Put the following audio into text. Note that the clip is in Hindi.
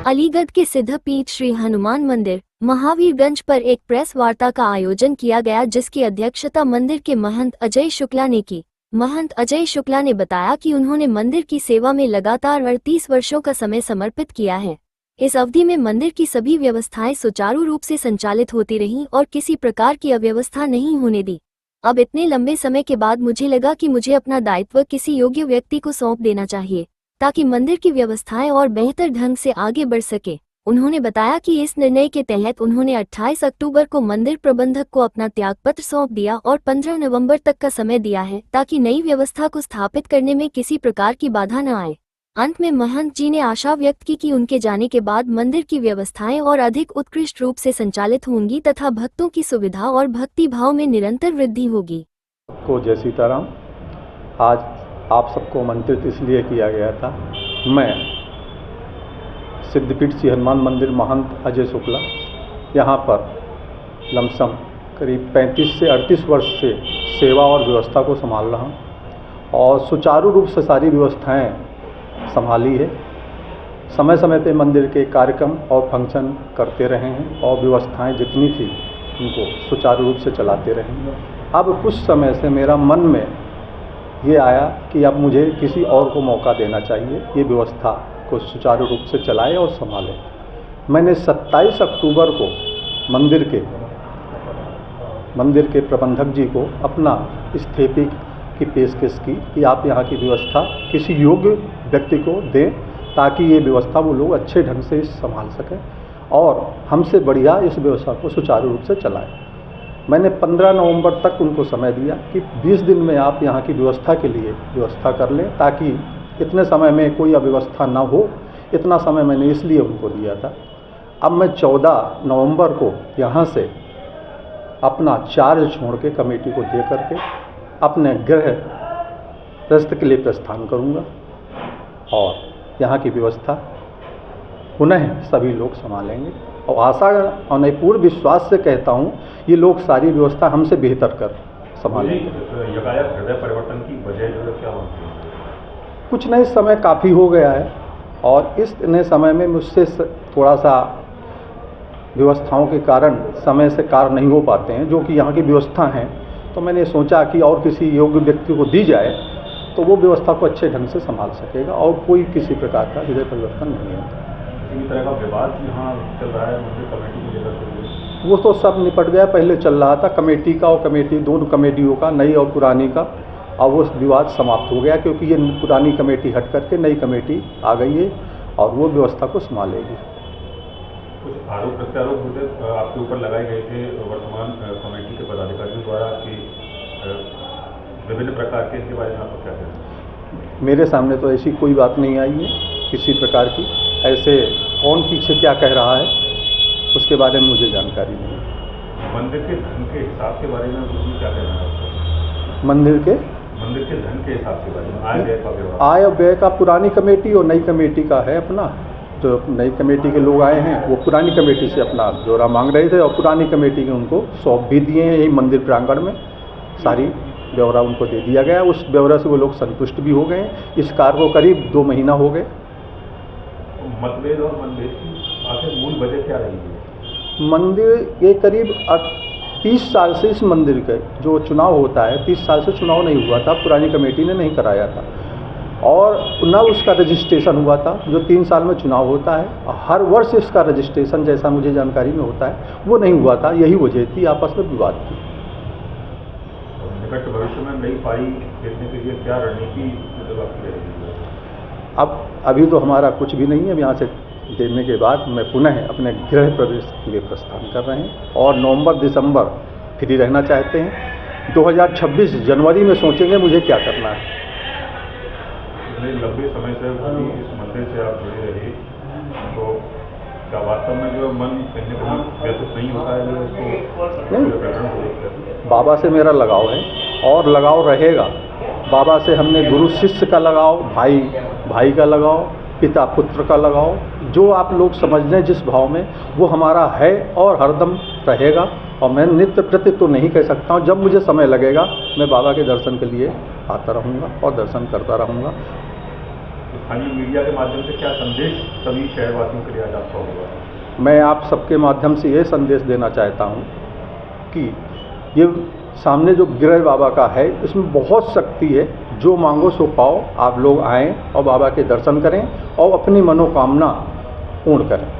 अलीगढ़ के सिद्धपीठ श्री हनुमान मंदिर महावीरगंज पर एक प्रेस वार्ता का आयोजन किया गया, जिसकी अध्यक्षता मंदिर के महंत अजय शुक्ला ने की। महंत अजय शुक्ला ने बताया कि उन्होंने मंदिर की सेवा में लगातार 38 वर्षों का समय समर्पित किया है। इस अवधि में मंदिर की सभी व्यवस्थाएं सुचारू रूप से संचालित होती रहीं और किसी प्रकार की अव्यवस्था नहीं होने दी। अब इतने लंबे समय के बाद मुझे लगा कि मुझे अपना दायित्व किसी योग्य व्यक्ति को सौंप देना चाहिए, ताकि मंदिर की व्यवस्थाएं और बेहतर ढंग से आगे बढ़ सके। उन्होंने बताया कि इस निर्णय के तहत उन्होंने 28 अक्टूबर को मंदिर प्रबंधक को अपना त्यागपत्र सौंप दिया और 15 नवंबर तक का समय दिया है, ताकि नई व्यवस्था को स्थापित करने में किसी प्रकार की बाधा न आए। अंत में महंत जी ने आशा व्यक्त की कि उनके जाने के बाद मंदिर की व्यवस्थाएं और अधिक उत्कृष्ट रूप से संचालित होंगी तथा भक्तों की सुविधा और भक्ति भाव में निरंतर वृद्धि होगी। को जय सीताराम। आज आप सबको आमंत्रित इसलिए किया गया था। मैं सिद्धपीठ श्री हनुमान मंदिर महंत अजय शुक्ला यहाँ पर लमसम करीब 35 से 38 वर्ष से सेवा और व्यवस्था को संभाल रहा हूँ और सुचारू रूप से सारी व्यवस्थाएं संभाली है। समय समय पे मंदिर के कार्यक्रम और फंक्शन करते रहे हैं और व्यवस्थाएं जितनी थी उनको सुचारू रूप से चलाते रहे हैं। अब कुछ समय से मेरा मन में ये आया कि अब मुझे किसी और को मौका देना चाहिए, ये व्यवस्था को सुचारू रूप से चलाए और संभाले। मैंने 27 अक्टूबर को मंदिर के प्रबंधक जी को अपना इस्तीफे की पेशकश की कि आप यहाँ की व्यवस्था किसी योग्य व्यक्ति को दें, ताकि ये व्यवस्था वो लोग अच्छे ढंग से संभाल सकें और हमसे बढ़िया इस व्यवस्था को सुचारू रूप से चलाएं। मैंने 15 नवंबर तक उनको समय दिया कि 20 दिन में आप यहाँ की व्यवस्था के लिए व्यवस्था कर लें, ताकि इतने समय में कोई अव्यवस्था ना हो। इतना समय मैंने इसलिए उनको दिया था। अब मैं 14 नवंबर को यहाँ से अपना चार्ज छोड़ के कमेटी को दे करके अपने गृह गृहस्थ के लिए प्रस्थान करूँगा और यहाँ की व्यवस्था पुनः सभी लोग संभालेंगे। और आशा और पूर्ण विश्वास से कहता हूँ, ये लोग सारी व्यवस्था हमसे बेहतर कर संभालेंगे। हृदय परिवर्तन की वजह जो क्या होती है? कुछ नहीं, समय काफ़ी हो गया है और इस नए समय में मुझसे थोड़ा सा व्यवस्थाओं के कारण समय से कार्य नहीं हो पाते हैं, जो कि यहाँ की व्यवस्था हैं। तो मैंने सोचा कि और किसी योग्य व्यक्ति को दी जाए तो वो व्यवस्था को अच्छे ढंग से संभाल सकेगा और कोई किसी प्रकार का हृदय परिवर्तन नहीं है। किसी तरह का विवाद यहाँ चल रहा है मंदिर कमेटी को लेकर? वो तो सब निपट गया, पहले चल रहा था कमेटी का और दोनों कमेटियों का, नई और पुरानी का। और वो विवाद समाप्त हो गया, क्योंकि ये पुरानी कमेटी हट करके नई कमेटी आ गई है और वो व्यवस्था को संभालेगी। कुछ आरोप प्रत्यारोप आपके ऊपर लगाए गए थे वर्तमान कमेटी के पदाधिकारियों द्वारा कि विभिन्न प्रकार के, इसके बारे में आपको क्या कहना है? मेरे सामने तो ऐसी कोई बात नहीं आई है किसी प्रकार की। ऐसे कौन पीछे क्या कह रहा है उसके बारे में मुझे जानकारी नहीं है। मंदिर के धन के हिसाब के बारे में मुझे क्या कहना है? मंदिर के धन के हिसाब के बारे में, आय व्यय का व्यवहार? आय और व्यय का पुरानी कमेटी और नई कमेटी का है अपना। जो नई कमेटी के लोग आए हैं वो पुरानी कमेटी से अपना ब्यौरा मांग रहे थे और पुरानी कमेटी के उनको सौंप भी दिए हैं। यही मंदिर प्रांगण में सारी ब्यौरा उनको दे दिया गया। उस ब्यौरा से वो लोग संतुष्ट भी हो गए। इस कार्य को करीब 2 महीना हो गए। मतभेद और मनभेद की आखिर मूल वजह क्या रही है? मंदिर ये करीब 30 साल से इस मंदिर के जो चुनाव होता है, 30 साल से चुनाव नहीं हुआ था, पुरानी कमेटी ने नहीं कराया था और न उसका रजिस्ट्रेशन हुआ था। जो 3 साल में चुनाव होता है हर वर्ष इसका रजिस्ट्रेशन, जैसा मुझे जानकारी में होता है, वो नहीं हुआ था। यही वजह थी आपस में विवाद की। निकट भविष्य में नई पाई देखने के लिए क्या रणनीति रहेगी? अब अभी तो हमारा कुछ भी नहीं है। अब यहाँ से देने के बाद मैं पुनः अपने गृह प्रवेश के लिए प्रस्थान कर रहे हैं और नवंबर दिसंबर फ्री रहना चाहते हैं। 2026 जनवरी में सोचेंगे मुझे क्या करना है। इतने लंबे समय से इस मंदिर से आप जुड़े रहे, तो क्या वास्तव में जो मन कहीं ना कहीं व्यतीत नहीं होता है? नहीं, बाबा से मेरा लगाव है और लगाव रहेगा। बाबा से हमने गुरु शिष्य का लगाव, भाई का लगाव, पिता पुत्र का लगाव, जो आप लोग समझ लें जिस भाव में, वो हमारा है और हरदम रहेगा। और मैं नित्य प्रति तो नहीं कह सकता हूँ, जब मुझे समय लगेगा मैं बाबा के दर्शन के लिए आता रहूँगा और दर्शन करता रहूँगा। स्थानीय मीडिया के माध्यम से क्या संदेश सभी शहरवासियों के लिए आज आपका होगा? मैं आप सबके माध्यम से ये संदेश देना चाहता हूँ कि ये सामने जो गिरह बाबा का है इसमें बहुत शक्ति है। जो मांगो सो पाओ। आप लोग आएँ और बाबा के दर्शन करें और अपनी मनोकामना पूर्ण करें।